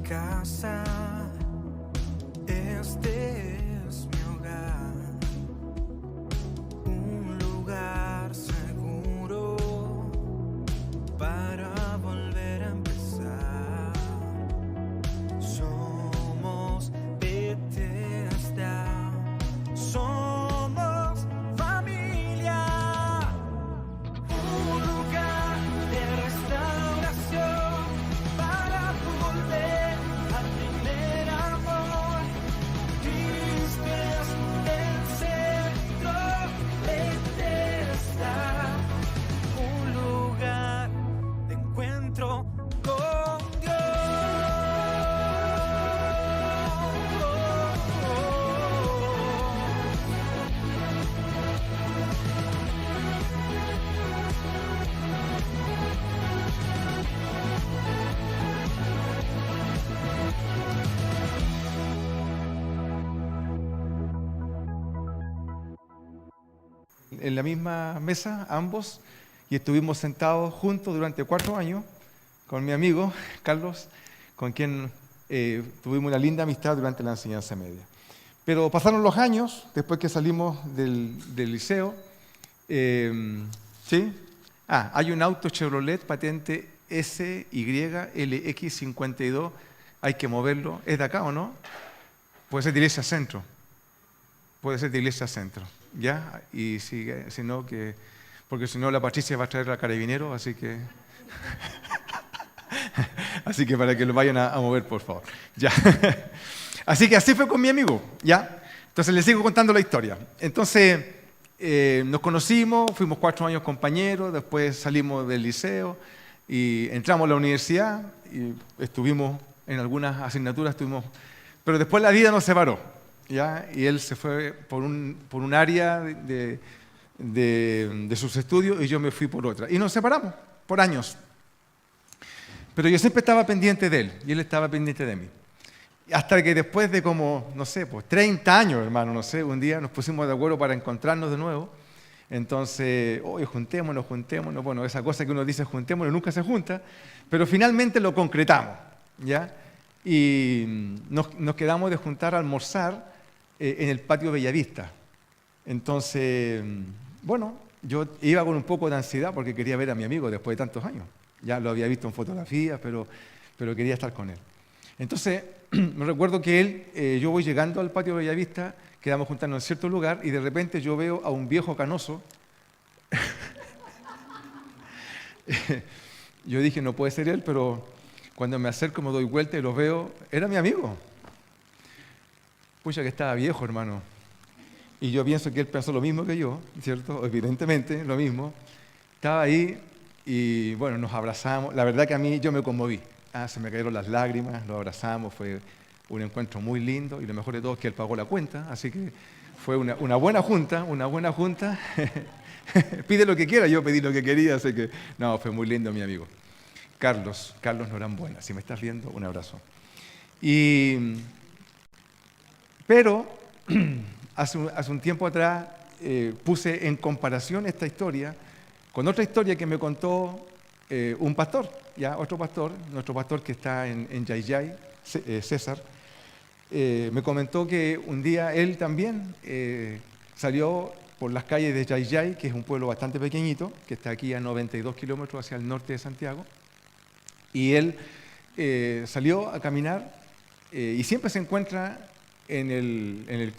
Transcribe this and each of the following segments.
casa, este es mi hogar, un lugar seguro para volver a empezar. Somos Bethesda, somos familia, un lugar de restauración para volver al primer amor. Cristo es el centro, Bethesda, un lugar de encuentro con Dios. En la misma mesa, ambos, y estuvimos sentados juntos durante 4 años con mi amigo Carlos, con quien tuvimos una linda amistad durante la enseñanza media. Pero pasaron los años, después que salimos del liceo, ¿sí? Hay un auto Chevrolet patente SYLX52, hay que moverlo. ¿Es de acá o no? Puede ser de Iglesia Centro. Puede ser de Iglesia Centro, ¿ya? Y si no, porque si no la Patricia va a traer al carabinero, así que... así que para que lo vayan a mover, por favor. Ya. Así que así fue con mi amigo, ¿ya? Entonces les sigo contando la historia. Entonces nos conocimos, fuimos 4 años compañeros, después salimos del liceo y entramos a la universidad y estuvimos en algunas asignaturas, pero después la vida nos separó, ¿ya? Y él se fue por un área de sus estudios y yo me fui por otra. Y nos separamos por años. Pero yo siempre estaba pendiente de él y él estaba pendiente de mí. Hasta que después de como, no sé, pues 30 años, hermano, no sé, un día nos pusimos de acuerdo para encontrarnos de nuevo. Entonces, oye, juntémonos. Bueno, esa cosa que uno dice juntémonos nunca se junta, pero finalmente lo concretamos, ¿ya? Y nos quedamos de juntar a almorzar en el patio Bellavista. Entonces, bueno, yo iba con un poco de ansiedad porque quería ver a mi amigo después de tantos años. Ya lo había visto en fotografías, pero quería estar con él. Entonces, me recuerdo que yo voy llegando al patio Bellavista, quedamos juntando en cierto lugar y de repente yo veo a un viejo canoso. Yo dije, no puede ser él, pero cuando me acerco, me doy vuelta y lo veo, era mi amigo. Pucha que estaba viejo, hermano. Y yo pienso que él pensó lo mismo que yo, ¿cierto? Evidentemente, lo mismo. Estaba ahí y, bueno, nos abrazamos. La verdad que a mí yo me conmoví. Se me cayeron las lágrimas, lo abrazamos, fue un encuentro muy lindo y lo mejor de todo es que él pagó la cuenta, así que fue una buena junta. Pide lo que quiera, yo pedí lo que quería, así que no, fue muy lindo mi amigo. Carlos Norambuena, si me estás viendo, un abrazo. Pero hace un tiempo atrás puse en comparación esta historia con otra historia que me contó un pastor, ya otro pastor, nuestro pastor que está en Yayay, César, me comentó que un día él también salió por las calles de Yayay, que es un pueblo bastante pequeñito, que está aquí a 92 kilómetros hacia el norte de Santiago, y él salió a caminar y siempre se encuentra en el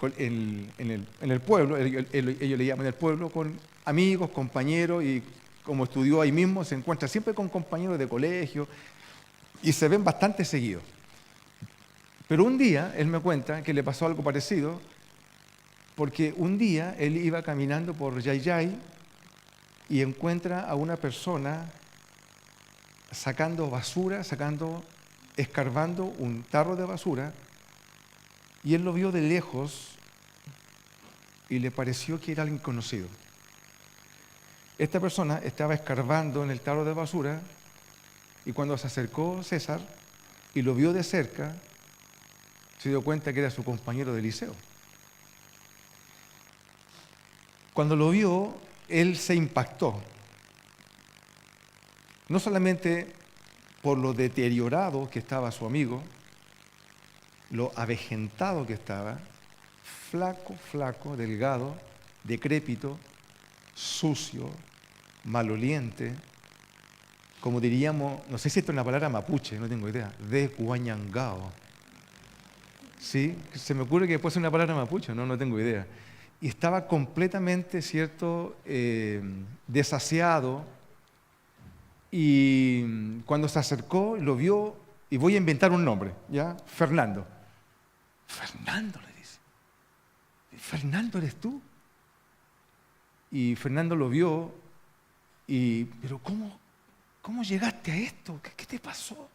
pueblo, ellos le llaman el pueblo, con amigos, compañeros, y como estudió ahí mismo, se encuentra siempre con compañeros de colegio y se ven bastante seguidos. Pero un día él me cuenta que le pasó algo parecido, porque un día él iba caminando por Yayay y encuentra a una persona sacando basura, escarbando un tarro de basura, y él lo vio de lejos y le pareció que era alguien conocido. Esta persona estaba escarbando en el tarro de basura y cuando se acercó César y lo vio de cerca, se dio cuenta que era su compañero de liceo. Cuando lo vio, él se impactó. No solamente por lo deteriorado que estaba su amigo, lo avejentado que estaba, flaco, delgado, decrépito, sucio, maloliente, como diríamos, no sé si esto es una palabra mapuche, no tengo idea, desguañangao. ¿Sí? Se me ocurre que puede ser una palabra mapuche, no tengo idea. Y estaba completamente, ¿cierto?, desasiado. Y cuando se acercó, lo vio, y voy a inventar un nombre, ¿ya? Fernando. Fernando, le dice. Fernando, ¿eres tú? Y Fernando lo vio, pero ¿cómo llegaste a esto? ¿Qué te pasó?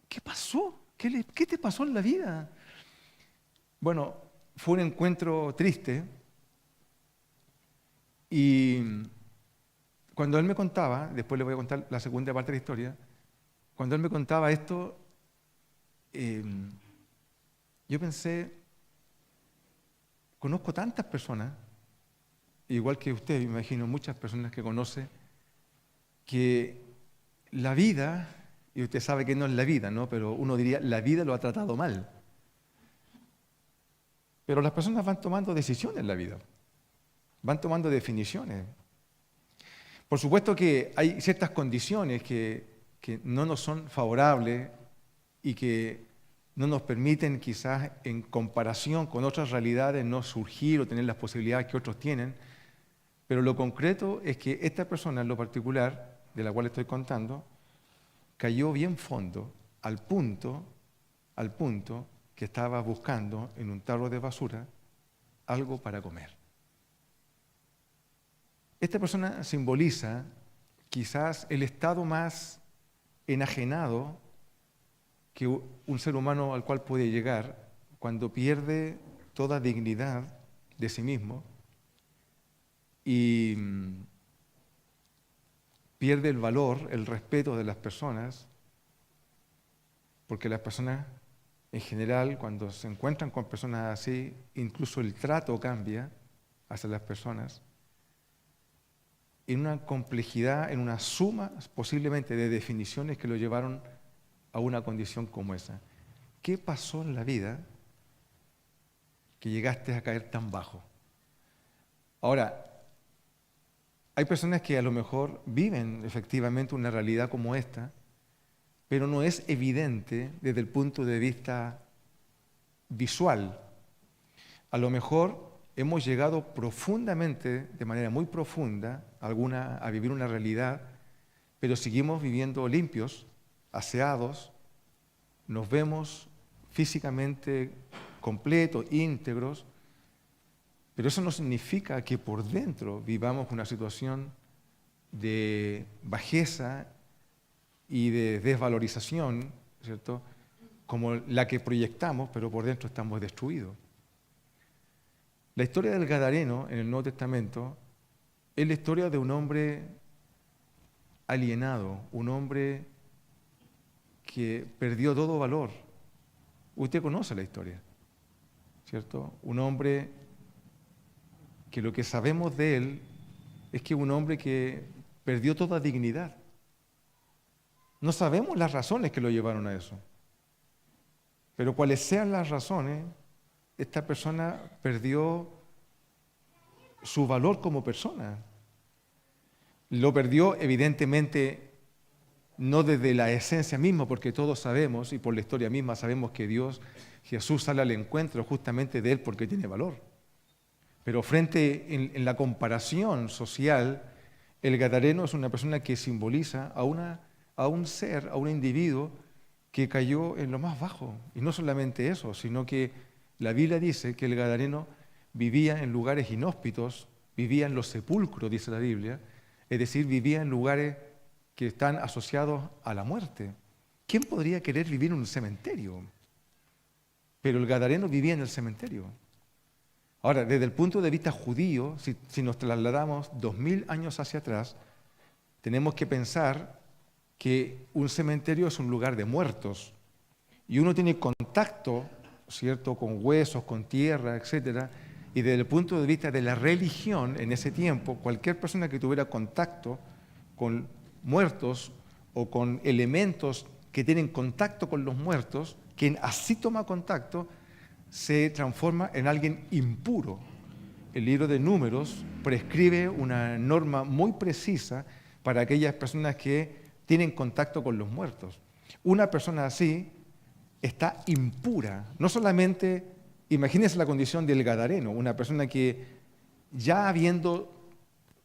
¿Qué pasó? ¿Qué te pasó en la vida? Bueno, fue un encuentro triste y cuando él me contaba, después le voy a contar la segunda parte de la historia, cuando él me contaba esto, yo pensé, conozco tantas personas, igual que usted, me imagino muchas personas que conoce, que la vida, y usted sabe que no es la vida, ¿no? Pero uno diría, la vida lo ha tratado mal. Pero las personas van tomando decisiones en la vida, van tomando definiciones. Por supuesto que hay ciertas condiciones que no nos son favorables y que no nos permiten quizás en comparación con otras realidades no surgir o tener las posibilidades que otros tienen, pero lo concreto es que esta persona en lo particular, de la cual estoy contando, cayó bien fondo al punto que estaba buscando en un tarro de basura algo para comer. Esta persona simboliza quizás el estado más enajenado que un ser humano al cual puede llegar cuando pierde toda dignidad de sí mismo y pierde el valor, el respeto de las personas, porque las personas en general, cuando se encuentran con personas así, incluso el trato cambia hacia las personas, en una complejidad, en una suma posiblemente de definiciones que lo llevaron a una condición como esa. ¿Qué pasó en la vida que llegaste a caer tan bajo? Ahora, hay personas que a lo mejor viven efectivamente una realidad como esta, pero no es evidente desde el punto de vista visual. A lo mejor hemos llegado profundamente, de manera muy profunda, a vivir una realidad, pero seguimos viviendo limpios, aseados, nos vemos físicamente completos, íntegros, pero eso no significa que por dentro vivamos una situación de bajeza y de desvalorización, ¿cierto?, como la que proyectamos, pero por dentro estamos destruidos. La historia del Gadareno en el Nuevo Testamento es la historia de un hombre alienado, un hombre que perdió todo valor. Usted conoce la historia, ¿cierto? Un hombre que lo que sabemos de él es que es un hombre que perdió toda dignidad. No sabemos las razones que lo llevaron a eso, pero cuales sean las razones, esta persona perdió su valor como persona. Lo perdió evidentemente no desde la esencia misma, porque todos sabemos, y por la historia misma sabemos que Jesús sale al encuentro justamente de él porque tiene valor. Pero en la comparación social, el gadareno es una persona que simboliza a un ser, a un individuo que cayó en lo más bajo. Y no solamente eso, sino que la Biblia dice que el gadareno vivía en lugares inhóspitos, vivía en los sepulcros, dice la Biblia, es decir, vivía en lugares que están asociados a la muerte. ¿Quién podría querer vivir en un cementerio? Pero el gadareno vivía en el cementerio. Ahora, desde el punto de vista judío, si nos trasladamos 2000 años hacia atrás, tenemos que pensar que un cementerio es un lugar de muertos y uno tiene contacto, ¿cierto?, con huesos, con tierra, etcétera, y desde el punto de vista de la religión en ese tiempo, cualquier persona que tuviera contacto con muertos o con elementos que tienen contacto con los muertos, quien así toma contacto, se transforma en alguien impuro. El libro de Números prescribe una norma muy precisa para aquellas personas que tienen contacto con los muertos. Una persona así está impura. No solamente, imagínense la condición del gadareno, una persona que ya habiendo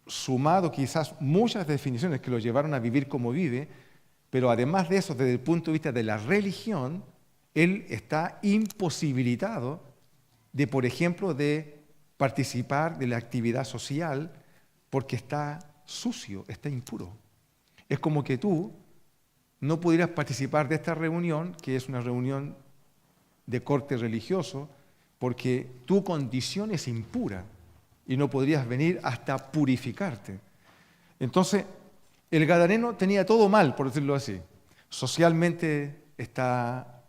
sumado quizás muchas definiciones que lo llevaron a vivir como vive, pero además de eso, desde el punto de vista de la religión, él está imposibilitado de, por ejemplo, de participar de la actividad social porque está sucio, está impuro. Es como que tú no pudieras participar de esta reunión, que es una reunión de corte religioso, porque tu condición es impura y no podrías venir hasta purificarte. Entonces, el gadareno tenía todo mal, por decirlo así. Socialmente está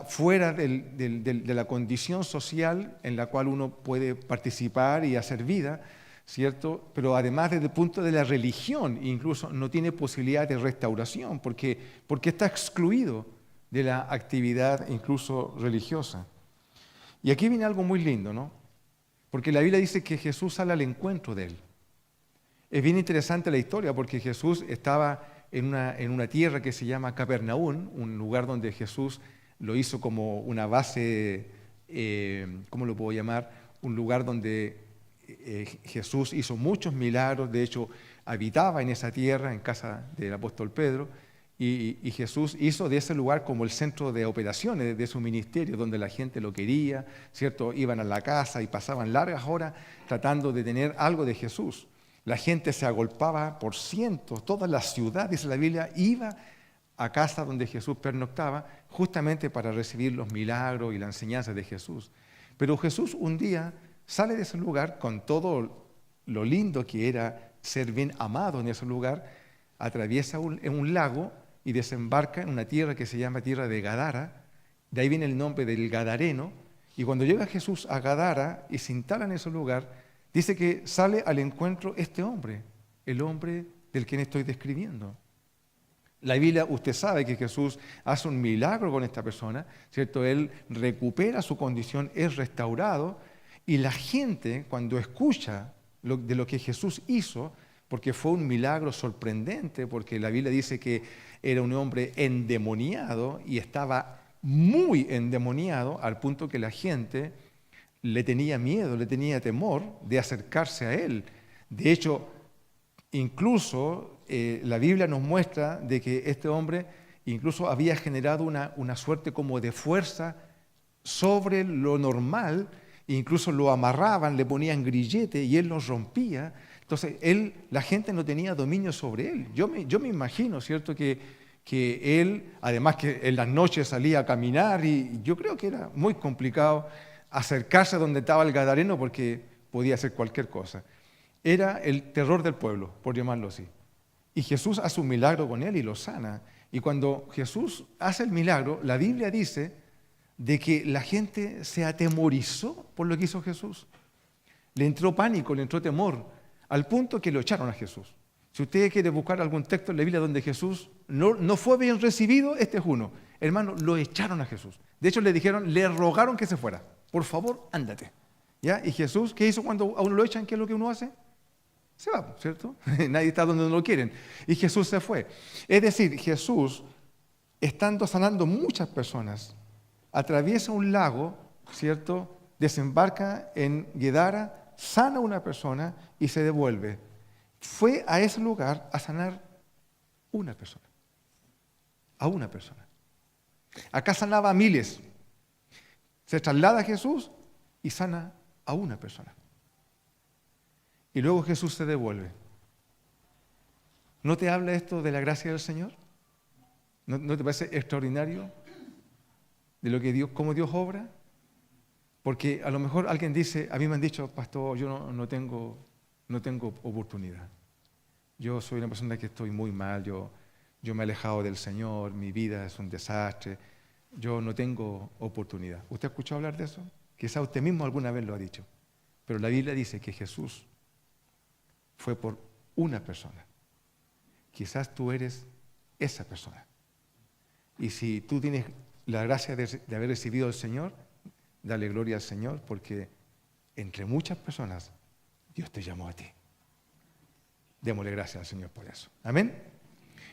fuera de la condición social en la cual uno puede participar y hacer vida, ¿cierto? Pero además desde el punto de la religión, incluso no tiene posibilidad de restauración, porque está excluido de la actividad incluso religiosa. Y aquí viene algo muy lindo, ¿no? Porque la Biblia dice que Jesús sale al encuentro de él. Es bien interesante la historia porque Jesús estaba en una tierra que se llama Capernaum, un lugar donde Jesús lo hizo como una base, ¿cómo lo puedo llamar? Un lugar donde Jesús hizo muchos milagros, de hecho habitaba en esa tierra, en casa del apóstol Pedro, y Jesús hizo de ese lugar como el centro de operaciones de su ministerio, donde la gente lo quería, ¿cierto? Iban a la casa y pasaban largas horas tratando de tener algo de Jesús. La gente se agolpaba por cientos, toda la ciudad, dice la Biblia, iba a casa donde Jesús pernoctaba, justamente para recibir los milagros y la enseñanza de Jesús. Pero Jesús un día sale de ese lugar con todo lo lindo que era ser bien amado en ese lugar, atraviesa un lago y desembarca en una tierra que se llama tierra de Gadara, de ahí viene el nombre del Gadareno, y cuando llega Jesús a Gadara y se instala en ese lugar, dice que sale al encuentro este hombre, el hombre del quien estoy describiendo. La Biblia, usted sabe que Jesús hace un milagro con esta persona, ¿cierto? Él recupera su condición, es restaurado, y la gente, cuando escucha de lo que Jesús hizo, porque fue un milagro sorprendente, porque la Biblia dice que era un hombre endemoniado y estaba muy endemoniado al punto que la gente le tenía miedo, le tenía temor de acercarse a él. De hecho, incluso la Biblia nos muestra de que este hombre incluso había generado una suerte como de fuerza sobre lo normal, incluso lo amarraban, le ponían grillete y él los rompía. Entonces, la gente no tenía dominio sobre él. Yo me imagino, ¿cierto?, que él, además que en las noches salía a caminar, y yo creo que era muy complicado acercarse a donde estaba el gadareno porque podía hacer cualquier cosa. Era el terror del pueblo, por llamarlo así. Y Jesús hace un milagro con él y lo sana. Y cuando Jesús hace el milagro, la Biblia dice de que la gente se atemorizó por lo que hizo Jesús. Le entró pánico, le entró temor, al punto que lo echaron a Jesús. Si usted quiere buscar algún texto en la Biblia donde Jesús no fue bien recibido, este es uno. Hermano, lo echaron a Jesús. De hecho, le rogaron que se fuera. Por favor, ándate. ¿Ya? Y Jesús, ¿qué hizo cuando a uno lo echan? ¿Qué es lo que uno hace? Se va, ¿cierto? Nadie está donde no lo quieren. Y Jesús se fue. Es decir, Jesús, estando sanando muchas personas, atraviesa un lago, ¿cierto? Desembarca en Gadara, sana a una persona y se devuelve. Fue a ese lugar a sanar una persona. A una persona. Acá sanaba a miles. Se traslada a Jesús y sana a una persona. Y luego Jesús se devuelve. ¿No te habla esto de la gracia del Señor? ¿No te parece extraordinario de lo que cómo Dios obra? Porque a lo mejor alguien dice, a mí me han dicho, pastor, yo no tengo oportunidad. Yo soy una persona que estoy muy mal, yo me he alejado del Señor, mi vida es un desastre, yo no tengo oportunidad. ¿Usted ha escuchado hablar de eso? Quizá usted mismo alguna vez lo ha dicho. Pero la Biblia dice que Jesús fue por una persona. Quizás tú eres esa persona. Y si tú tienes la gracia de haber recibido al Señor, dale gloria al Señor, porque entre muchas personas Dios te llamó a ti. Démosle gracias al Señor por eso. Amén.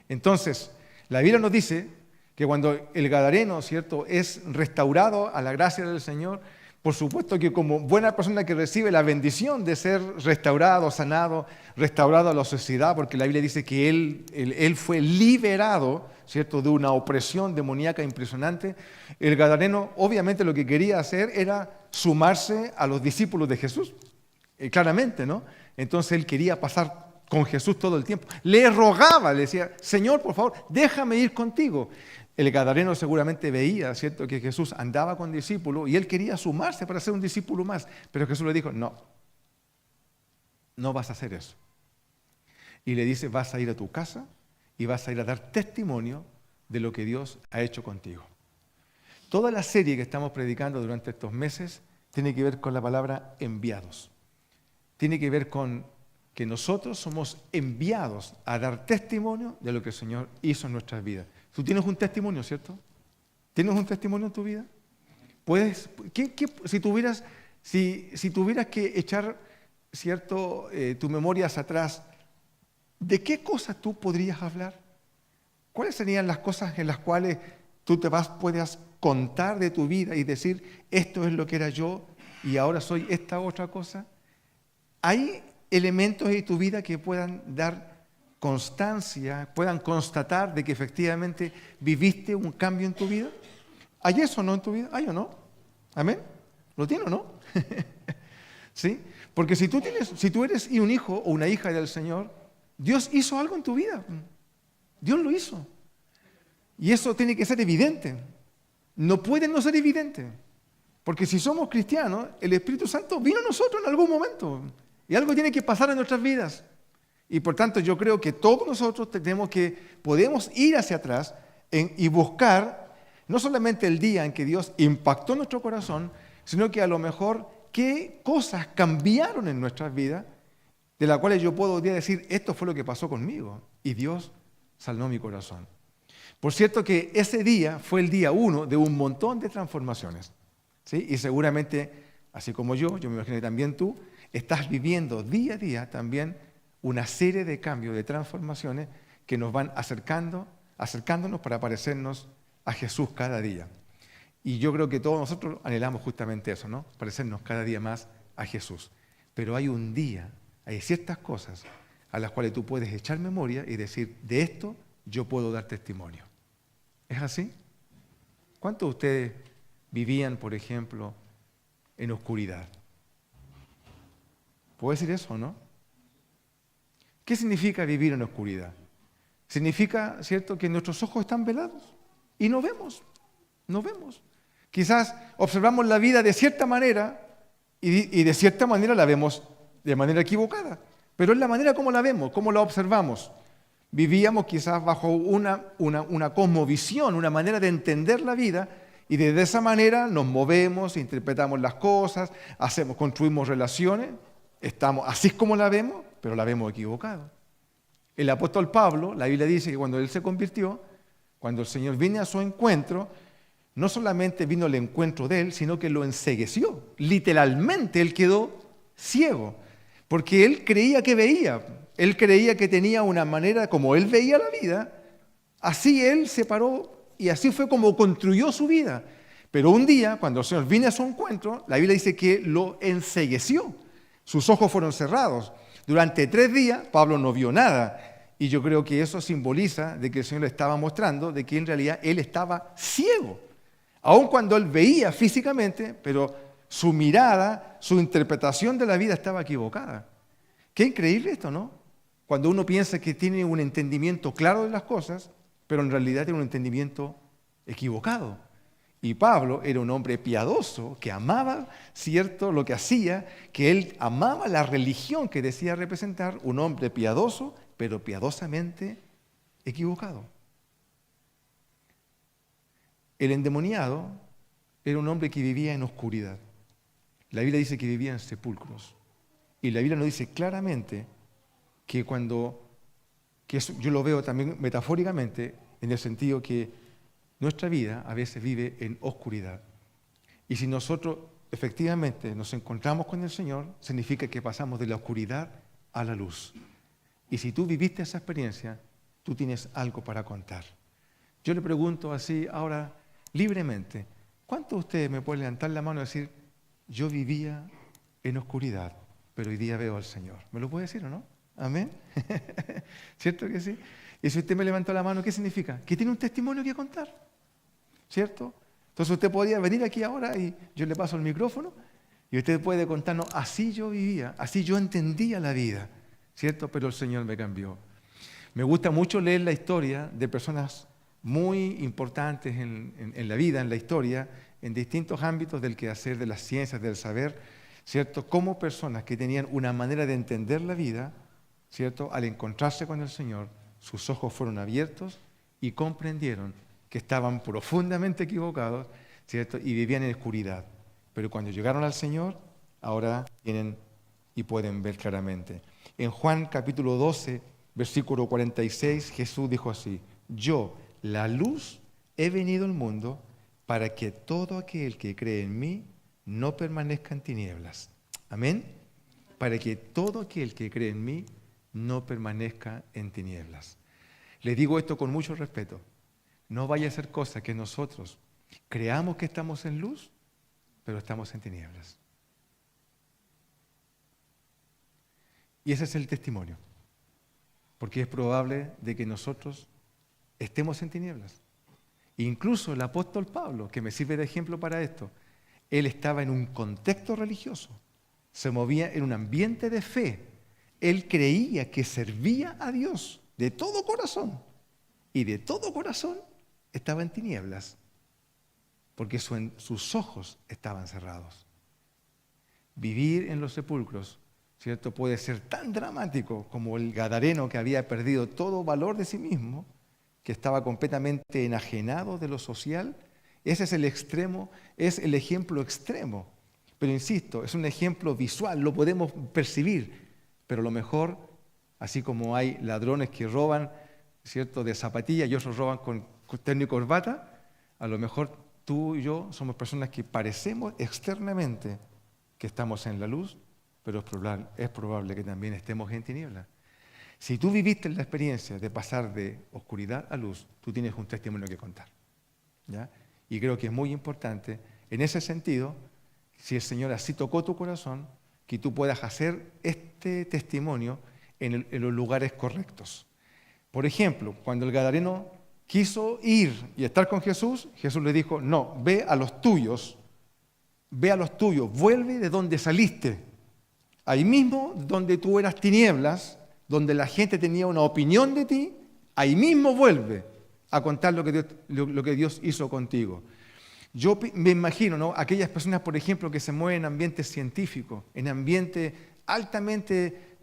Entonces, la Biblia nos dice que cuando el gadareno, ¿cierto?, es restaurado a la gracia del Señor, por supuesto que como buena persona que recibe la bendición de ser restaurado, sanado, restaurado a la sociedad, porque la Biblia dice que él fue liberado, ¿cierto?, de una opresión demoníaca impresionante. El gadareno obviamente lo que quería hacer era sumarse a los discípulos de Jesús, claramente, ¿no? Entonces él quería pasar con Jesús todo el tiempo. Le rogaba, le decía, Señor, por favor, déjame ir contigo. El gadareno seguramente veía, ¿cierto?, que Jesús andaba con discípulos y él quería sumarse para ser un discípulo más. Pero Jesús le dijo, no vas a hacer eso. Y le dice, vas a ir a tu casa y vas a ir a dar testimonio de lo que Dios ha hecho contigo. Toda la serie que estamos predicando durante estos meses tiene que ver con la palabra enviados. Tiene que ver con que nosotros somos enviados a dar testimonio de lo que el Señor hizo en nuestras vidas. Tú tienes un testimonio, ¿cierto? ¿Tienes un testimonio en tu vida? ¿Puedes? Si tuvieras que echar, ¿cierto?, tus memorias atrás, ¿de qué cosas tú podrías hablar? ¿Cuáles serían las cosas en las cuales tú puedas contar de tu vida y decir, esto es lo que era yo y ahora soy esta otra cosa? ¿Hay elementos de tu vida que puedan dar constancia, puedan constatar de que efectivamente viviste un cambio en tu vida? ¿Hay eso o no en tu vida? ¿Hay o no? ¿Amén? ¿Lo tiene o no? ¿Sí? Porque si tú eres un hijo o una hija del Señor, Dios hizo algo en tu vida. Dios lo hizo. Y eso tiene que ser evidente. No puede no ser evidente. Porque si somos cristianos, el Espíritu Santo vino a nosotros en algún momento. Y algo tiene que pasar en nuestras vidas. Y por tanto yo creo que todos nosotros podemos ir hacia atrás y buscar no solamente el día en que Dios impactó nuestro corazón, sino que a lo mejor qué cosas cambiaron en nuestras vidas, de las cuales yo puedo decir, esto fue lo que pasó conmigo, y Dios sanó mi corazón. Por cierto que ese día fue el día 1 de un montón de transformaciones, ¿sí? Y seguramente, así como yo me imagino que también tú, estás viviendo día a día también una serie de cambios, de transformaciones que nos van acercándonos para parecernos a Jesús cada día. Y yo creo que todos nosotros anhelamos justamente eso, ¿no? Parecernos cada día más a Jesús. Pero hay un día, hay ciertas cosas a las cuales tú puedes echar memoria y decir, de esto yo puedo dar testimonio. ¿Es así? ¿Cuántos de ustedes vivían, por ejemplo, en oscuridad? ¿Puedo decir eso o no? ¿Qué significa vivir en oscuridad? Significa, ¿cierto?, que nuestros ojos están velados y no vemos. Quizás observamos la vida de cierta manera y de cierta manera la vemos de manera equivocada. Pero es la manera como la vemos, como la observamos. Vivíamos quizás bajo una cosmovisión, una manera de entender la vida, y desde esa manera nos movemos, interpretamos las cosas, construimos relaciones, así es como la vemos, pero la vemos equivocado. El apóstol Pablo, la Biblia dice que cuando él se convirtió, cuando el Señor vino a su encuentro, no solamente vino al encuentro de él, sino que lo encegueció. Literalmente él quedó ciego, porque él creía que veía. Él creía que tenía una manera, como él veía la vida, así él se paró y así fue como construyó su vida. Pero un día, cuando el Señor vino a su encuentro, la Biblia dice que lo encegueció. Sus ojos fueron cerrados. Durante 3 días, Pablo no vio nada. Y yo creo que eso simboliza de que el Señor le estaba mostrando de que en realidad él estaba ciego. Aun cuando él veía físicamente, pero su mirada, su interpretación de la vida estaba equivocada. Qué increíble esto, ¿no? Cuando uno piensa que tiene un entendimiento claro de las cosas, pero en realidad tiene un entendimiento equivocado. Y Pablo era un hombre piadoso que amaba, ¿cierto?, lo que hacía, que él amaba la religión que decía representar, un hombre piadoso, pero piadosamente equivocado. El endemoniado era un hombre que vivía en oscuridad. La Biblia dice que vivía en sepulcros. Y la Biblia nos dice claramente que cuando que yo lo veo también metafóricamente en el sentido que nuestra vida a veces vive en oscuridad. Y si nosotros efectivamente nos encontramos con el Señor, significa que pasamos de la oscuridad a la luz. Y si tú viviste esa experiencia, tú tienes algo para contar. Yo le pregunto así ahora libremente, ¿cuántos de ustedes me pueden levantar la mano y decir, yo vivía en oscuridad, pero hoy día veo al Señor? ¿Me lo puede decir o no? ¿Amén? ¿Cierto que sí? Y si usted me levantó la mano, ¿qué significa? Que tiene un testimonio que contar, ¿cierto? Entonces usted podría venir aquí ahora y yo le paso el micrófono y usted puede contarnos, así yo vivía, así yo entendía la vida, ¿cierto? Pero el Señor me cambió. Me gusta mucho leer la historia de personas muy importantes en la vida, en la historia, en distintos ámbitos del quehacer, de las ciencias, del saber, ¿cierto? Como personas que tenían una manera de entender la vida, ¿cierto? Al encontrarse con el Señor, sus ojos fueron abiertos y comprendieron que estaban profundamente equivocados, ¿cierto? Y vivían en oscuridad. Pero cuando llegaron al Señor, ahora tienen y pueden ver claramente. En Juan capítulo 12, versículo 46, Jesús dijo así, yo, la luz, he venido al mundo para que todo aquel que cree en mí no permanezca en tinieblas. Amén. Para que todo aquel que cree en mí no permanezca en tinieblas. Les digo esto con mucho respeto. No vaya a ser cosa que nosotros creamos que estamos en luz, pero estamos en tinieblas. Y ese es el testimonio. Porque es probable de que nosotros estemos en tinieblas. Incluso el apóstol Pablo, que me sirve de ejemplo para esto, él estaba en un contexto religioso, se movía en un ambiente de fe. Él creía que servía a Dios de todo corazón y de todo corazón estaba en tinieblas porque sus ojos estaban cerrados. Vivir en los sepulcros, ¿cierto? Puede ser tan dramático como el gadareno que había perdido todo valor de sí mismo, que estaba completamente enajenado de lo social. Ese es el extremo, es el ejemplo extremo. Pero insisto, es un ejemplo visual, lo podemos percibir. Pero lo mejor, así como hay ladrones que roban, ¿cierto?, de zapatillas y otros roban con terno y corbata, a lo mejor tú y yo somos personas que parecemos externamente que estamos en la luz, pero es probable que también estemos en tinieblas. Si tú viviste la experiencia de pasar de oscuridad a luz, tú tienes un testimonio que contar, ¿ya? Y creo que es muy importante, en ese sentido, si el Señor así tocó tu corazón, que tú puedas hacer este testimonio en los lugares correctos. Por ejemplo, cuando el gadareno quiso ir y estar con Jesús, Jesús le dijo, no, ve a los tuyos, vuelve de donde saliste. Ahí mismo donde tú eras tinieblas, donde la gente tenía una opinión de ti, ahí mismo vuelve a contar lo que Dios hizo contigo. Yo me imagino, ¿no?, aquellas personas, por ejemplo, que se mueven en ambientes científicos, en ambientes altamente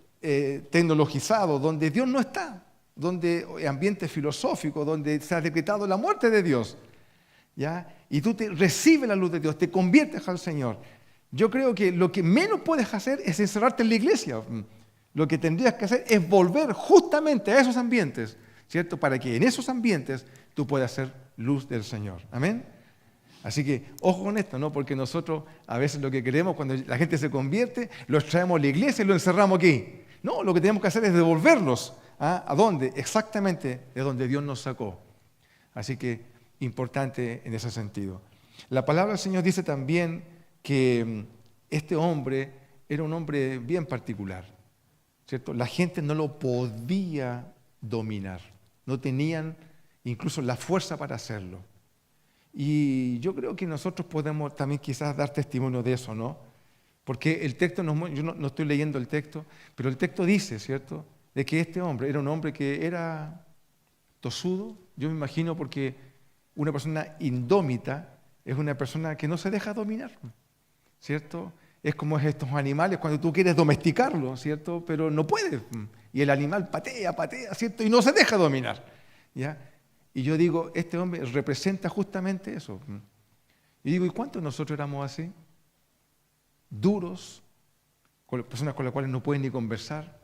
tecnologizados, donde Dios no está, donde ambientes filosóficos, donde se ha decretado la muerte de Dios, ¿ya? Y tú recibes la luz de Dios, te conviertes al Señor. Yo creo que lo que menos puedes hacer es encerrarte en la iglesia. Lo que tendrías que hacer es volver justamente a esos ambientes, ¿cierto? Para que en esos ambientes tú puedas ser luz del Señor. Amén. Así que, ojo con esto, ¿no? Porque nosotros a veces lo que queremos cuando la gente se convierte, los traemos a la iglesia y los encerramos aquí. No, lo que tenemos que hacer es devolverlos. ¿A dónde? Exactamente de donde Dios nos sacó. Así que, importante en ese sentido. La palabra del Señor dice también que este hombre era un hombre bien particular, ¿cierto? La gente no lo podía dominar. No tenían incluso la fuerza para hacerlo. Y yo creo que nosotros podemos también quizás dar testimonio de eso, ¿no? Porque el texto, yo no estoy leyendo el texto, pero el texto dice, ¿cierto?, de que este hombre era un hombre que era tosudo, yo me imagino, porque una persona indómita es una persona que no se deja dominar, ¿cierto? Es como estos animales cuando tú quieres domesticarlo, ¿cierto? Pero no puedes. Y el animal patea, ¿cierto? Y no se deja dominar, ¿ya? Y yo digo, este hombre representa justamente eso. Y digo, ¿y cuántos nosotros éramos así? Duros, con personas con las cuales no pueden ni conversar,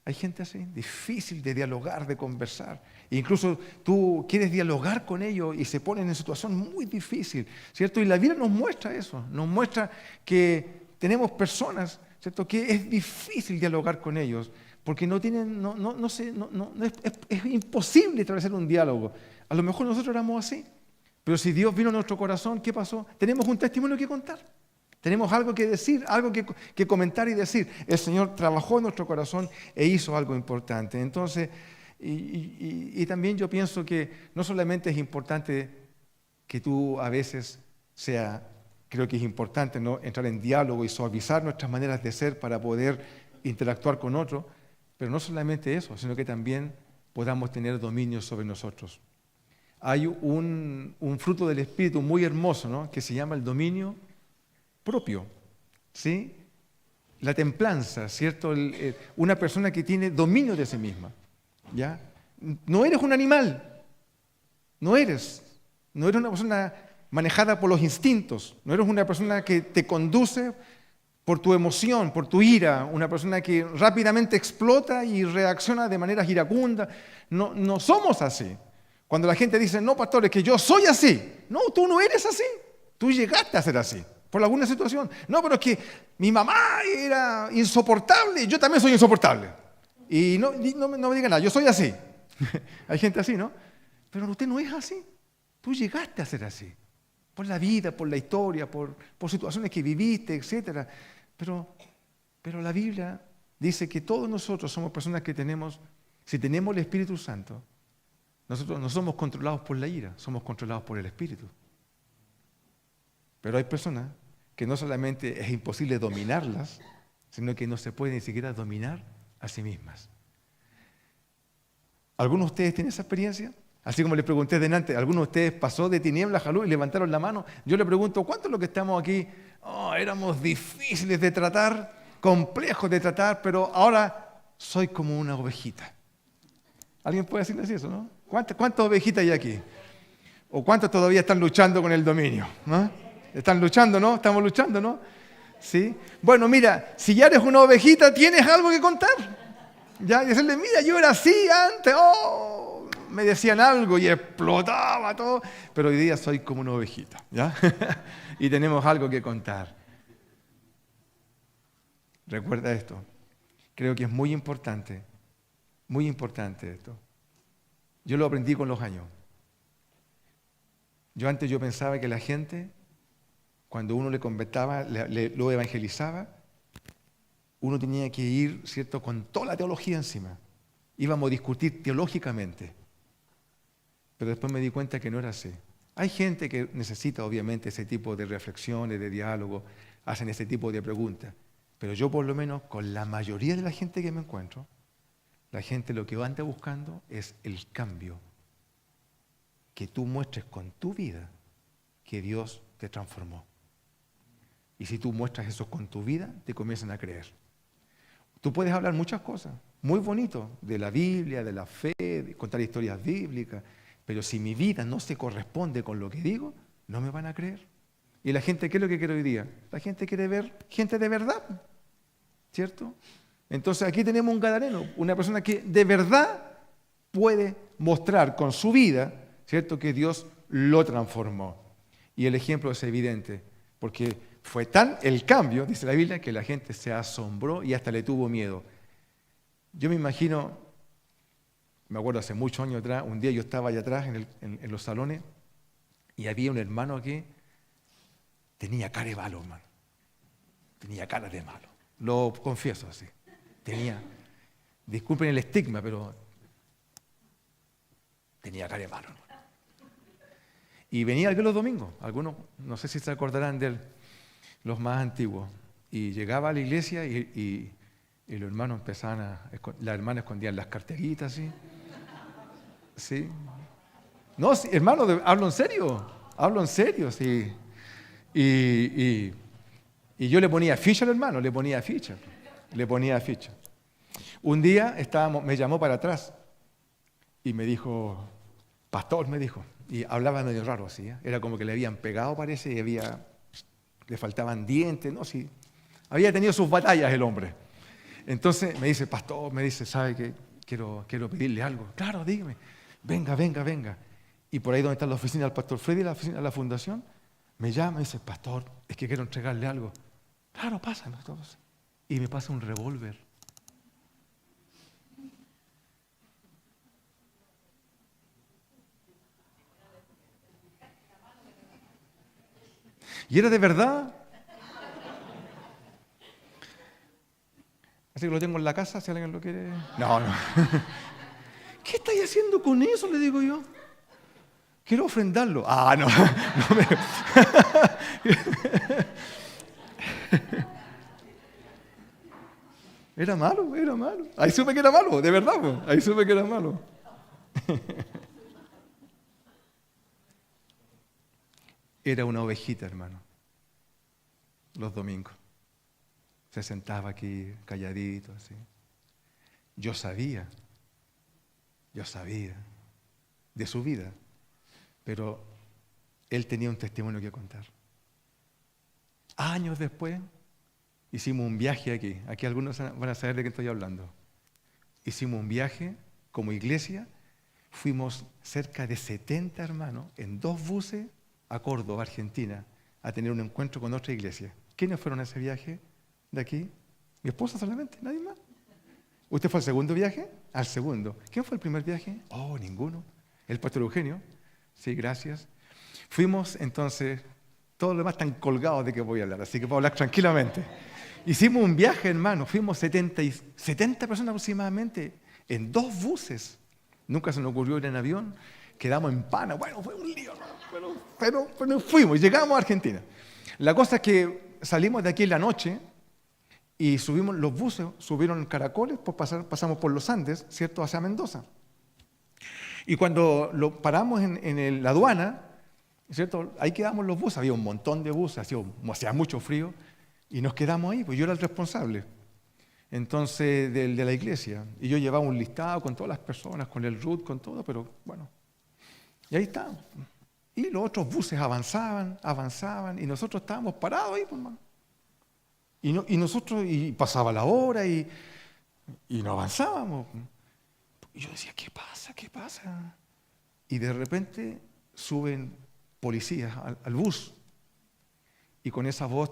Hay gente así, difícil de dialogar, de conversar. Incluso tú quieres dialogar con ellos y se ponen en situación muy difícil, ¿cierto? Y la Biblia nos muestra eso, nos muestra que tenemos personas, ¿cierto? Que es difícil dialogar con ellos porque no tienen, es imposible establecer un diálogo. A lo mejor nosotros éramos así, pero si Dios vino a nuestro corazón, ¿qué pasó? Tenemos un testimonio que contar. Tenemos algo que decir, algo que comentar y decir. El Señor trabajó en nuestro corazón e hizo algo importante. Entonces, y también yo pienso que no solamente es importante que tú a veces creo que es importante, ¿no?, entrar en diálogo y suavizar nuestras maneras de ser para poder interactuar con otros, pero no solamente eso, sino que también podamos tener dominio sobre nosotros. Hay un fruto del Espíritu muy hermoso, ¿no?, que se llama el dominio propio, ¿sí? La templanza, ¿cierto? Una persona que tiene dominio de sí misma, ¿ya? No eres un animal, no eres una persona manejada por los instintos, no eres una persona que te conduce por tu emoción, por tu ira, una persona que rápidamente explota y reacciona de maneras iracundas. No somos así. Cuando la gente dice, no, pastor, es que yo soy así. No, tú no eres así, tú llegaste a ser así. Por alguna situación. No, pero es que mi mamá era insoportable y yo también soy insoportable. Y no me digan nada, yo soy así. Hay gente así, ¿no? Pero usted no es así. Tú llegaste a ser así. Por la vida, por la historia, por situaciones que viviste, etc. Pero la Biblia dice que todos nosotros somos personas que si tenemos el Espíritu Santo, nosotros no somos controlados por la ira, somos controlados por el Espíritu. Pero hay personas que no solamente es imposible dominarlas, sino que no se puede ni siquiera dominar a sí mismas. ¿Algunos de ustedes tienen esa experiencia? Así como les pregunté delante, ¿algunos de ustedes pasó de tinieblas a luz y levantaron la mano? Yo le pregunto, ¿cuántos de los que estamos aquí éramos difíciles de tratar, complejos de tratar, pero ahora soy como una ovejita? ¿Alguien puede decirles eso, no? ¿Cuántas ovejitas hay aquí? ¿O cuántos todavía están luchando con el dominio? ¿No? Están luchando, ¿no? Estamos luchando, ¿no? ¿Sí? Bueno, mira, si ya eres una ovejita, tienes algo que contar. Ya, y decirle, mira, yo era así antes, me decían algo y explotaba todo, pero hoy día soy como una ovejita, ¿ya? Y tenemos algo que contar. Recuerda esto. Creo que es muy importante esto. Yo lo aprendí con los años. Antes yo pensaba que la gente, cuando uno le convertaba, lo evangelizaba, uno tenía que ir, ¿cierto?, con toda la teología encima. Íbamos a discutir teológicamente. Pero después me di cuenta que no era así. Hay gente que necesita, obviamente, ese tipo de reflexiones, de diálogo, hacen ese tipo de preguntas. Pero yo, por lo menos, con la mayoría de la gente que me encuentro, la gente lo que anda buscando es el cambio. Que tú muestres con tu vida que Dios te transformó. Y si tú muestras eso con tu vida, te comienzan a creer. Tú puedes hablar muchas cosas, muy bonito, de la Biblia, de la fe, de contar historias bíblicas, pero si mi vida no se corresponde con lo que digo, no me van a creer. ¿Y la gente qué es lo que quiere hoy día? La gente quiere ver gente de verdad, ¿cierto? Entonces aquí tenemos un gadareno, una persona que de verdad puede mostrar con su vida, ¿cierto?, que Dios lo transformó. Y el ejemplo es evidente, porque fue tan el cambio, dice la Biblia, que la gente se asombró y hasta le tuvo miedo. Yo me imagino, me acuerdo hace muchos años atrás, un día yo estaba allá atrás en los salones y había un hermano aquí, tenía cara de malo, hermano. Tenía cara de malo. Lo confieso así. Disculpen el estigma, pero tenía cara de malo, hermano. Y venía aquí los domingos, algunos, no sé si se acordarán de él, los más antiguos. Y llegaba a la iglesia y los hermanos empezaban las hermanas escondían las carteritas, ¿sí? ¿Sí? No, sí, hermano, hablo en serio, sí. Y yo le ponía ficha al hermano, le ponía ficha. Un día me llamó para atrás y me dijo, pastor, me dijo, y hablaba medio raro así, ¿eh? Era como que le habían pegado, parece, y le faltaban dientes, no, sí. Había tenido sus batallas el hombre. Entonces me dice, pastor, me dice, ¿sabe que quiero pedirle algo? Claro, dígame. Venga. Y por ahí donde está la oficina del pastor Freddy, la oficina de la fundación, me llama y dice, pastor, es que quiero entregarle algo. Claro, pásanos todos. Y me pasa un revólver. Y era de verdad. Así que lo tengo en la casa, si alguien lo quiere. No. ¿Qué estáis haciendo con eso? Le digo yo. Quiero ofrendarlo. No. Era malo. Ahí supe que era malo, de verdad. Pues. Ahí supe que era malo. Era una ovejita, hermano. Los domingos. Se sentaba aquí calladito, así. Yo sabía de su vida, pero él tenía un testimonio que contar. Años después, hicimos un viaje aquí. Aquí algunos van a saber de qué estoy hablando. Hicimos un viaje como iglesia. Fuimos cerca de 70 hermanos en 2 buses a Córdoba, Argentina, a tener un encuentro con otra iglesia. ¿Quiénes fueron a ese viaje de aquí? Mi esposa solamente, nadie más. ¿Usted fue al segundo viaje? Al segundo. ¿Quién fue el primer viaje? Ninguno. El pastor Eugenio. Sí, gracias. Fuimos entonces, todos los demás están colgados de que voy a hablar, así que puedo hablar tranquilamente. Hicimos un viaje, hermano, fuimos 70 personas aproximadamente en 2 buses. Nunca se nos ocurrió ir en avión, quedamos en Pana. Bueno, fue un lío, pero fuimos, llegamos a Argentina. La cosa es que salimos de aquí en la noche y subimos los buses, subieron caracoles, pues pasamos por los Andes, ¿cierto?, hacia Mendoza. Y cuando lo paramos en la aduana, ¿cierto?, ahí quedamos los buses, había un montón de buses, hacía mucho frío, y nos quedamos ahí, pues yo era el responsable, entonces, de la iglesia. Y yo llevaba un listado con todas las personas, con el RUT, con todo, pero bueno. Y ahí estábamos. Y los otros buses avanzaban, y nosotros estábamos parados ahí, pues, hermano. Y pasaba la hora y no avanzábamos. Y yo decía, ¿qué pasa? Y de repente suben policías al bus. Y con esa voz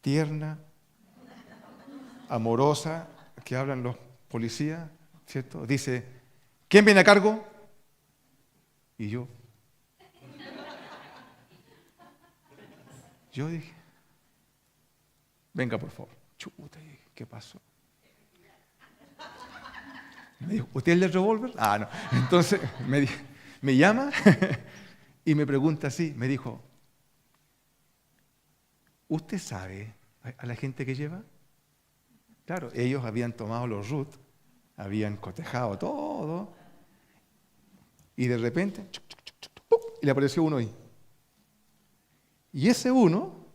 tierna, amorosa, que hablan los policías, ¿cierto? Dice, ¿quién viene a cargo? Y yo dije, venga por favor. Chuta, ¿qué pasó? Me dijo, ¿usted es el del revólver? No. Entonces me llama y me pregunta así, me dijo, ¿usted sabe a la gente que lleva? Claro, ellos habían tomado los RUT, habían cotejado todo, y de repente, ¡pum!, y le apareció uno ahí. Y ese uno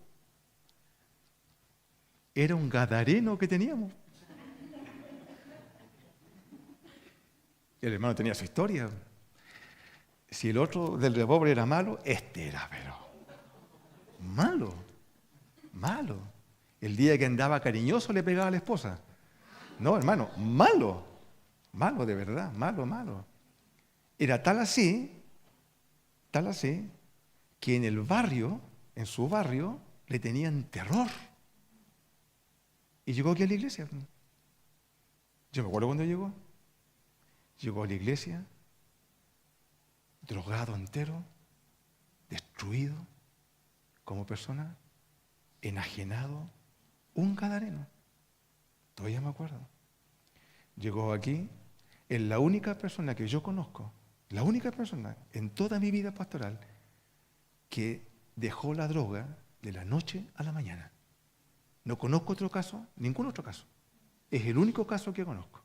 era un gadareno que teníamos. El hermano tenía su historia. Si el otro del revólver era malo, este era, pero malo. El día que andaba cariñoso le pegaba a la esposa. No, hermano, malo de verdad, malo. Era tal así, que en el barrio, en su barrio, le tenían terror. Y llegó aquí a la iglesia. Yo me acuerdo cuando llegó. Llegó a la iglesia, drogado entero, destruido como persona, enajenado, un gadareno. Todavía me acuerdo. Llegó aquí, es la única persona que yo conozco, la única persona en toda mi vida pastoral que dejó la droga de la noche a la mañana. No conozco otro caso, ningún otro caso. Es el único caso que conozco.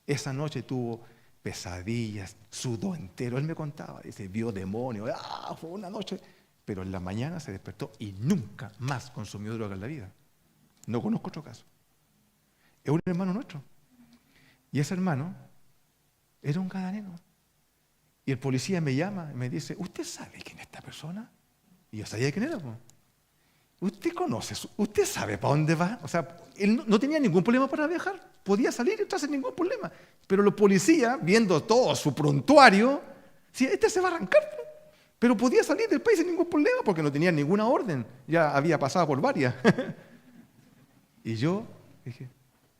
Esa noche tuvo pesadillas, sudó entero. Él me contaba, dice, vio demonios, fue una noche. Pero en la mañana se despertó y nunca más consumió droga en la vida. No conozco otro caso. Es un hermano nuestro. Y ese hermano era un gadareno. Y el policía me llama y me dice, ¿usted sabe quién es esta persona? Y yo sabía quién era, pues. usted conoce, usted sabe para dónde va. O sea, él no tenía ningún problema para viajar. Podía salir y entrar sin ningún problema. Pero los policías, viendo todo su prontuario, decían, este se va a arrancar. Pero podía salir del país sin ningún problema porque no tenía ninguna orden. Ya había pasado por varias. Y yo dije,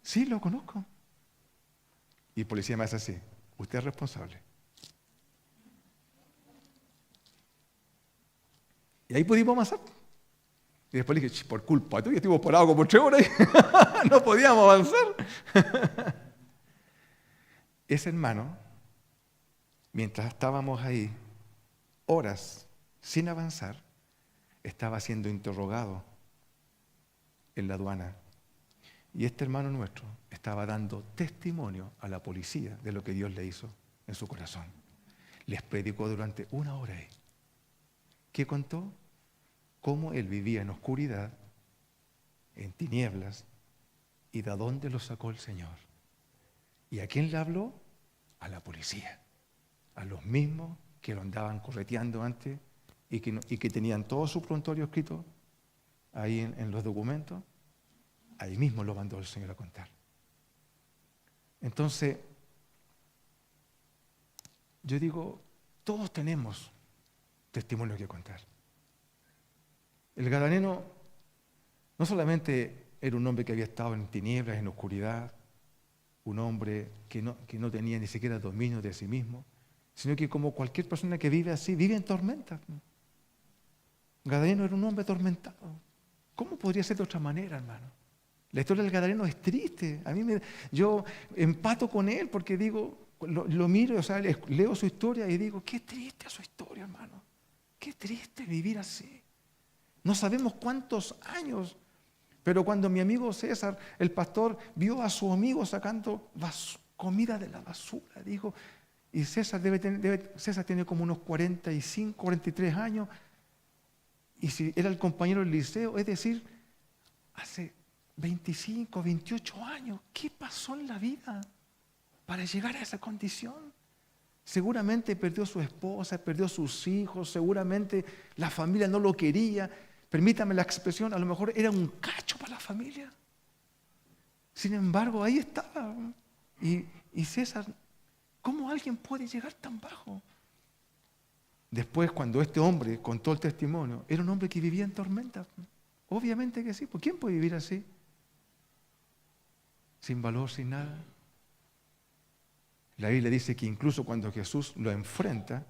sí, lo conozco. Y el policía me hace así, usted es responsable. Y ahí pudimos avanzar. Y después le dije, por culpa tuya, estuvimos parados como 3 horas y no podíamos avanzar. Ese hermano, mientras estábamos ahí, horas sin avanzar, estaba siendo interrogado en la aduana. Y este hermano nuestro estaba dando testimonio a la policía de lo que Dios le hizo en su corazón. Les predicó durante 1 hora ahí. ¿Qué contó? Cómo él vivía en oscuridad, en tinieblas, y de dónde lo sacó el Señor. ¿Y a quién le habló? A la policía, a los mismos que lo andaban correteando antes y que tenían todo su prontuario escrito ahí en los documentos. Ahí mismo lo mandó el Señor a contar. Entonces, yo digo, todos tenemos testimonio que contar. El gadareno no solamente era un hombre que había estado en tinieblas, en oscuridad, un hombre que no tenía ni siquiera dominio de sí mismo, sino que como cualquier persona que vive así, vive en tormenta. Gadareno era un hombre atormentado. ¿Cómo podría ser de otra manera, hermano? La historia del gadareno es triste. Yo empato con él porque digo, lo miro, o sea, leo su historia y digo, qué triste su historia, hermano. Qué triste vivir así. No sabemos cuántos años, pero cuando mi amigo César, el pastor, vio a su amigo sacando comida de la basura, dijo, y César César tiene como unos 45, 43 años, y si era el compañero del liceo, es decir, hace 25, 28 años, ¿qué pasó en la vida para llegar a esa condición? Seguramente perdió su esposa, perdió sus hijos, seguramente la familia no lo quería. Permítame la expresión, a lo mejor era un cacho para la familia. Sin embargo, ahí estaba. Y César, ¿cómo alguien puede llegar tan bajo? Después, cuando este hombre contó el testimonio, era un hombre que vivía en tormenta. Obviamente que sí. ¿Por quién puede vivir así? Sin valor, sin nada. La Biblia dice que incluso cuando Jesús lo enfrenta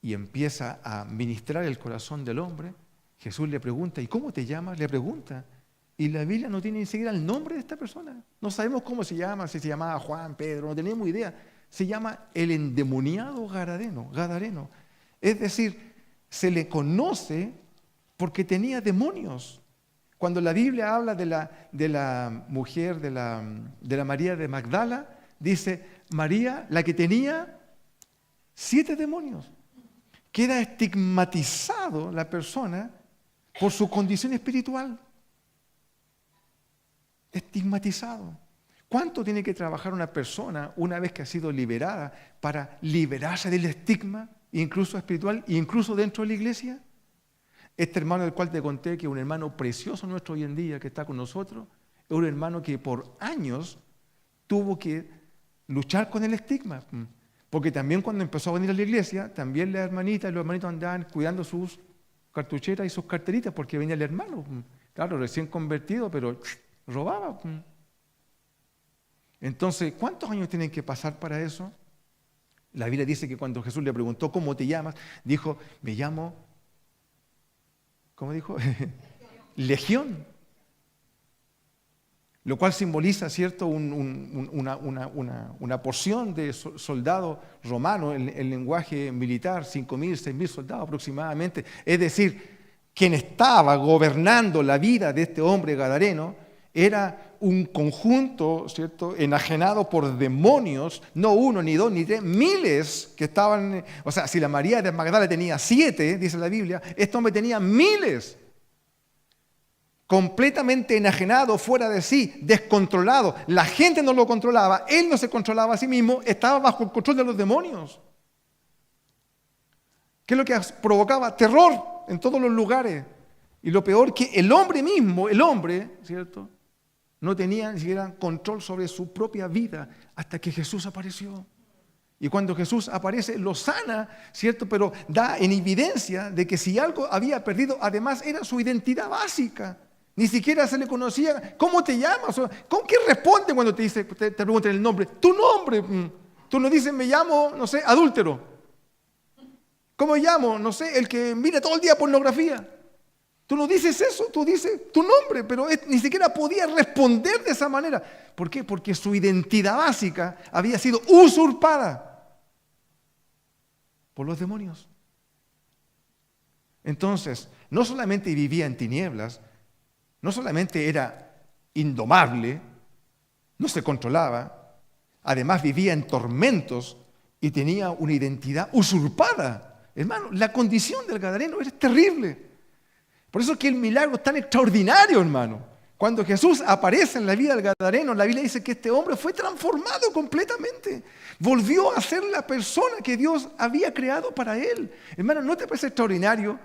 y empieza a ministrar el corazón del hombre, Jesús le pregunta, ¿y cómo te llamas? Le pregunta. Y la Biblia no tiene ni siquiera el nombre de esta persona. No sabemos cómo se llama, si se llamaba Juan, Pedro, no tenemos idea. Se llama el endemoniado Gadareno. Es decir, se le conoce porque tenía demonios. Cuando la Biblia habla de la mujer, de la María de Magdala, dice, María, la que tenía 7 demonios. Queda estigmatizado la persona por su condición espiritual. Estigmatizado. ¿Cuánto tiene que trabajar una persona una vez que ha sido liberada para liberarse del estigma, incluso espiritual, incluso dentro de la iglesia? Este hermano del cual te conté, que es un hermano precioso nuestro hoy en día, que está con nosotros, es un hermano que por años tuvo que luchar con el estigma. Porque también cuando empezó a venir a la iglesia, también las hermanitas y los hermanitos andaban cuidando sus cartucheras y sus carteritas porque venía el hermano. Claro, recién convertido, pero robaba. Entonces, ¿cuántos años tienen que pasar para eso? La Biblia dice que cuando Jesús le preguntó, ¿cómo te llamas? Dijo, me llamo, ¿cómo dijo? Legión. Lo cual simboliza, ¿cierto?, una porción de soldados romanos, el lenguaje militar, 5.000, 6.000 soldados aproximadamente. Es decir, quien estaba gobernando la vida de este hombre gadareno era un conjunto, ¿cierto?, enajenado por demonios, no 1, ni 2, ni 3, miles que estaban. O sea, si la María de Magdala tenía 7, dice la Biblia, este hombre tenía miles. Completamente enajenado, fuera de sí, descontrolado. La gente no lo controlaba, él no se controlaba a sí mismo, estaba bajo el control de los demonios. ¿Qué es lo que provocaba? Terror en todos los lugares. Y lo peor que el hombre mismo, el hombre, ¿cierto?, no tenía ni siquiera control sobre su propia vida hasta que Jesús apareció. Y cuando Jesús aparece, lo sana, ¿cierto? Pero da en evidencia de que si algo había perdido, además era su identidad básica. Ni siquiera se le conocía. ¿Cómo te llamas? ¿Con qué responde cuando te preguntan el nombre? Tu nombre. Tú no dices, me llamo, no sé, adúltero. ¿Cómo me llamo? No sé, el que mira todo el día pornografía. Tú no dices eso, tú dices tu nombre, pero ni siquiera podía responder de esa manera. ¿Por qué? Porque su identidad básica había sido usurpada por los demonios. Entonces, no solamente vivía en tinieblas, no solamente era indomable, no se controlaba, además vivía en tormentos y tenía una identidad usurpada. Hermano, la condición del gadareno era terrible. Por eso es que el milagro es tan extraordinario, hermano. Cuando Jesús aparece en la vida del gadareno, la Biblia dice que este hombre fue transformado completamente. Volvió a ser la persona que Dios había creado para él. Hermano, ¿no te parece extraordinario?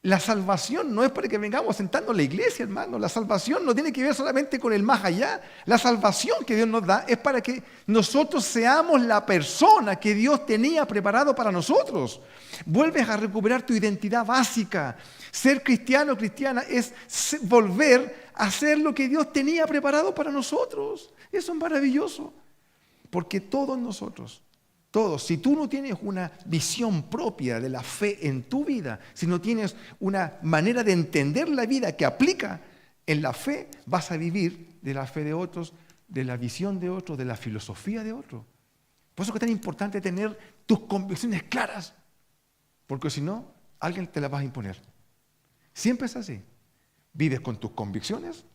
La salvación no es para que vengamos sentando en la iglesia, hermano. La salvación no tiene que ver solamente con el más allá. La salvación que Dios nos da es para que nosotros seamos la persona que Dios tenía preparado para nosotros. Vuelves a recuperar tu identidad básica. Ser cristiano o cristiana es volver a hacer lo que Dios tenía preparado para nosotros. Eso es maravilloso. Porque todos nosotros, todos, si tú no tienes una visión propia de la fe en tu vida, si no tienes una manera de entender la vida que aplica en la fe, vas a vivir de la fe de otros, de la visión de otros, de la filosofía de otros. Por eso es que es tan importante tener tus convicciones claras, porque si no, alguien te las va a imponer. Siempre es así. ¿Vives con tus convicciones,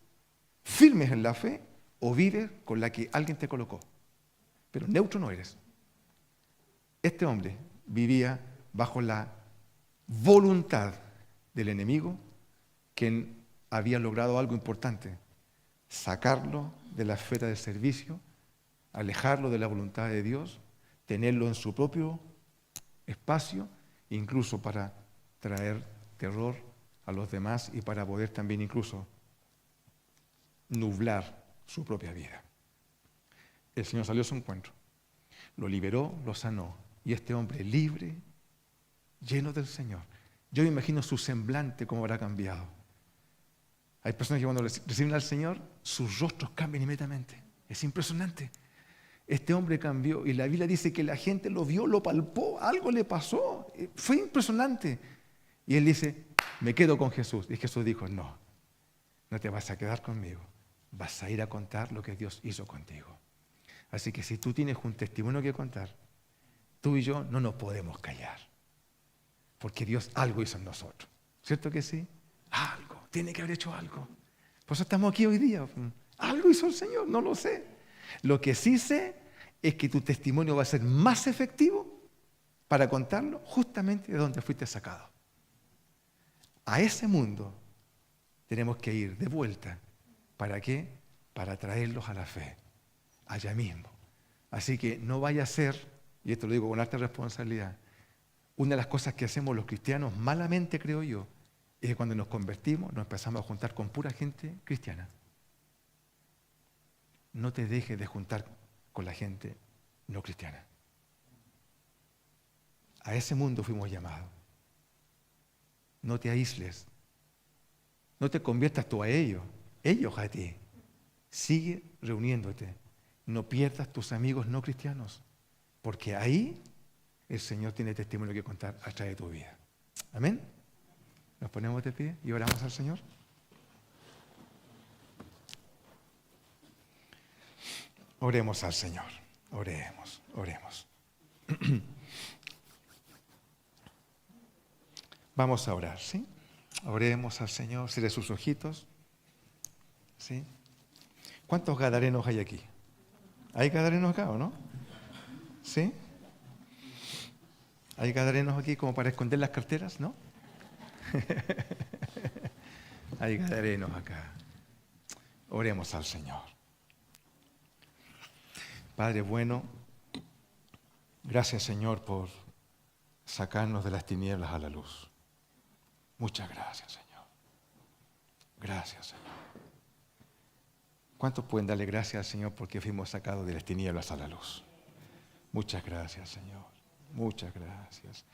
firmes en la fe, o vives con la que alguien te colocó? Pero neutro no eres. Este hombre vivía bajo la voluntad del enemigo, quien había logrado algo importante: sacarlo de la esfera de servicio, alejarlo de la voluntad de Dios, tenerlo en su propio espacio, incluso para traer terror a los demás y para poder también incluso nublar su propia vida. El Señor salió a su encuentro, lo liberó, lo sanó, y este hombre libre, lleno del Señor. Yo me imagino su semblante cómo habrá cambiado. Hay personas que cuando reciben al Señor, sus rostros cambian inmediatamente. Es impresionante. Este hombre cambió y la Biblia dice que la gente lo vio, lo palpó, algo le pasó. Fue impresionante. Y él dice, me quedo con Jesús. Y Jesús dijo, no te vas a quedar conmigo. Vas a ir a contar lo que Dios hizo contigo. Así que si tú tienes un testimonio que contar, tú y yo no nos podemos callar. Porque Dios algo hizo en nosotros. ¿Cierto que sí? Algo. Tiene que haber hecho algo. Por eso estamos aquí hoy día. Algo hizo el Señor, no lo sé. Lo que sí sé es que tu testimonio va a ser más efectivo para contarlo justamente de donde fuiste sacado. A ese mundo tenemos que ir de vuelta. ¿Para qué? Para traerlos a la fe, allá mismo. Así que no vaya a ser, y esto lo digo con alta responsabilidad, una de las cosas que hacemos los cristianos malamente, creo yo, es que cuando nos convertimos nos empezamos a juntar con pura gente cristiana. No te dejes de juntar con la gente no cristiana. A ese mundo fuimos llamados. No te aísles. No te conviertas tú a ellos a ti. Sigue reuniéndote. No pierdas tus amigos no cristianos, porque ahí el Señor tiene testimonio que contar a través de tu vida. Amén. Nos ponemos de pie y oramos al Señor. Oremos al Señor. Oremos. Vamos a orar, ¿sí? Oremos al Señor. Cierre sus ojitos. ¿Sí? ¿Cuántos gadarenos hay aquí? ¿Hay gadarenos acá o no? ¿Sí? ¿Hay gadarenos aquí como para esconder las carteras? ¿No? Hay gadarenos acá. Oremos al Señor. Padre bueno, gracias Señor por sacarnos de las tinieblas a la luz. Muchas gracias Señor. Gracias, Señor. ¿Cuántos pueden darle gracias al Señor porque fuimos sacados de las tinieblas a la luz? Muchas gracias, Señor. Muchas gracias.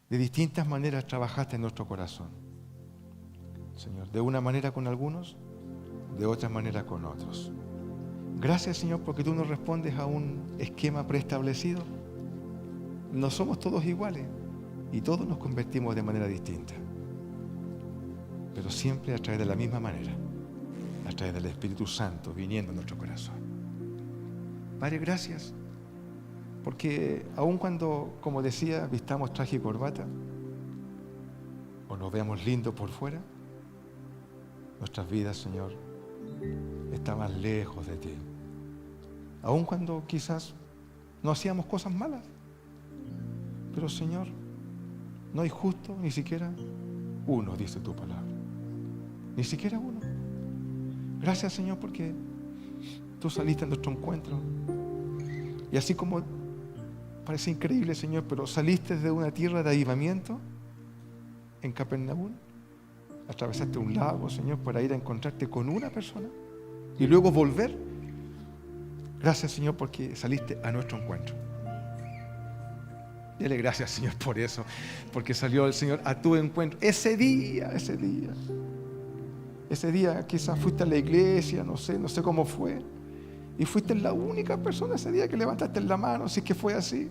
De distintas maneras trabajaste en nuestro corazón, Señor. De una manera con algunos, de otra manera con otros. Gracias, Señor, porque tú nos respondes a un esquema preestablecido. No somos todos iguales y todos nos convertimos de manera distinta, pero siempre a través de la misma manera, a través del Espíritu Santo viniendo a nuestro corazón. Padre, gracias, porque aun cuando, como decía, vistamos traje y corbata o nos veamos lindos por fuera, nuestras vidas, Señor, están más lejos de ti. Aun cuando quizás no hacíamos cosas malas, pero, Señor, no hay justo ni siquiera uno, dice tu palabra. Ni siquiera uno. Gracias, Señor, porque tú saliste a nuestro encuentro. Y así como parece increíble, Señor, pero saliste de una tierra de avivamiento en Capernaum, atravesaste un lago, Señor, para ir a encontrarte con una persona y luego volver. Gracias, Señor, porque saliste a nuestro encuentro. Dale gracias, Señor, por eso, porque salió el Señor a tu encuentro. Ese día quizás fuiste a la iglesia, no sé cómo fue, y fuiste la única persona ese día que levantaste la mano, si es que fue así,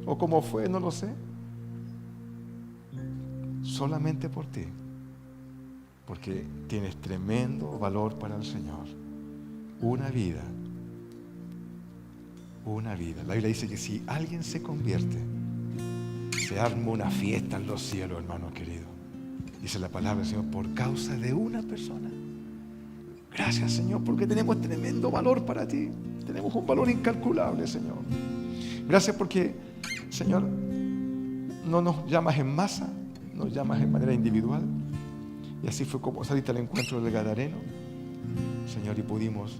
o cómo fue, no lo sé. Solamente por ti, porque tienes tremendo valor para el Señor. Una vida. La Biblia dice que si alguien se convierte, se arma una fiesta en los cielos, hermano querido. Dice la palabra del Señor, por causa de una persona. Gracias, Señor, porque tenemos tremendo valor para ti. Tenemos un valor incalculable, Señor. Gracias porque, Señor, no nos llamas en masa, nos llamas en manera individual. Y así fue como saliste al encuentro del Gadareno, Señor, y pudimos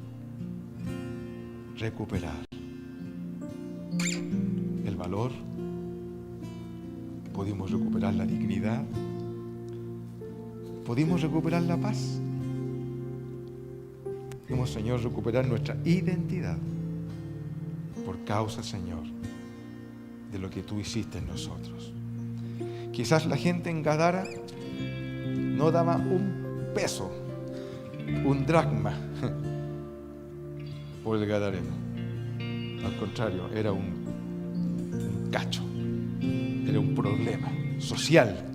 recuperar el valor, pudimos recuperar la dignidad, pudimos recuperar la paz, pudimos, Señor, recuperar nuestra identidad por causa, Señor, de lo que tú hiciste en nosotros. Quizás la gente en Gadara no daba un peso, un dracma por el Gadareno. Al contrario, era un cacho, era un problema social.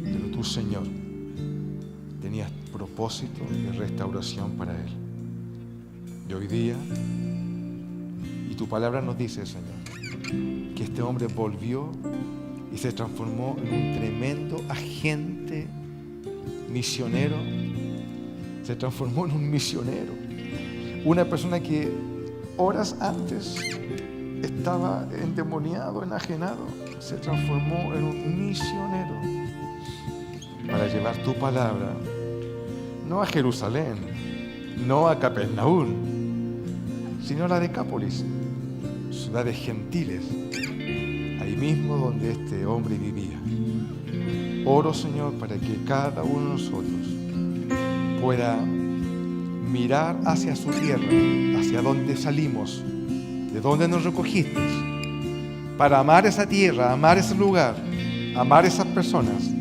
Pero tú, Señor, tenías propósito de restauración para él. Y hoy día, y tu palabra nos dice, Señor, que este hombre volvió y se transformó en un tremendo agente misionero. Se transformó en un misionero. Una persona que horas antes estaba endemoniado, enajenado, se transformó en un misionero para llevar tu palabra, no a Jerusalén, no a Capernaum, sino a la Decápolis, ciudades gentiles, ahí mismo donde este hombre vivía. Oro, Señor, para que cada uno de nosotros pueda mirar hacia su tierra, hacia donde salimos, de donde nos recogiste, para amar esa tierra, amar ese lugar, amar esas personas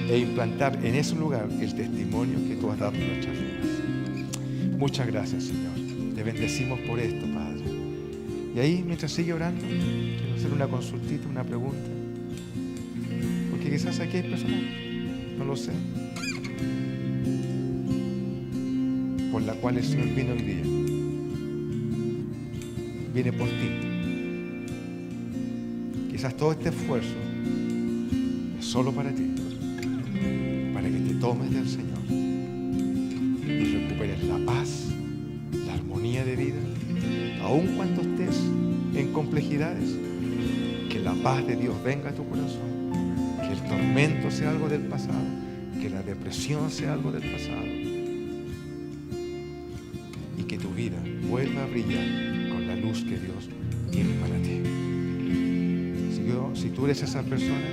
e implantar en ese lugar el testimonio que tú has dado en nuestras vidas. Muchas gracias, Señor. Te bendecimos por esto, Padre. Y ahí, mientras sigue orando, quiero hacer una consultita, una pregunta. Porque quizás aquí hay personas, no lo sé, por la cual el Señor vino hoy día. Viene por ti. Quizás todo este esfuerzo es solo para ti, para que te tomes del Señor y recuperes la paz, la armonía de vida, aun cuando estés en complejidades. Que la paz de Dios venga a tu corazón, que el tormento sea algo del pasado, que la depresión sea algo del pasado, y que tu vida vuelva a brillar con la luz que Dios tiene para ti. Si tú eres esa persona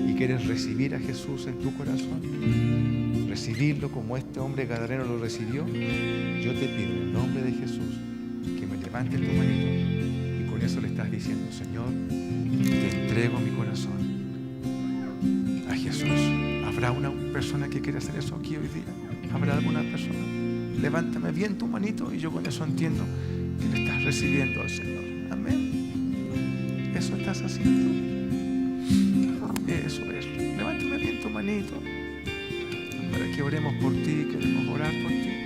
y y quieres recibir a Jesús en tu corazón, recibirlo como este hombre gadareno lo recibió, yo te pido en el nombre de Jesús que me levantes tu manito y con eso le estás diciendo: Señor, te entrego mi corazón a Jesús. ¿Habrá una persona que quiera hacer eso aquí hoy día? ¿Habrá alguna persona? Levántame bien tu manito y yo con eso entiendo que le estás recibiendo al Señor. Amén. ¿Eso estás haciendo? Eso es. Levántame bien tu manito para que oremos por ti. Queremos orar por ti.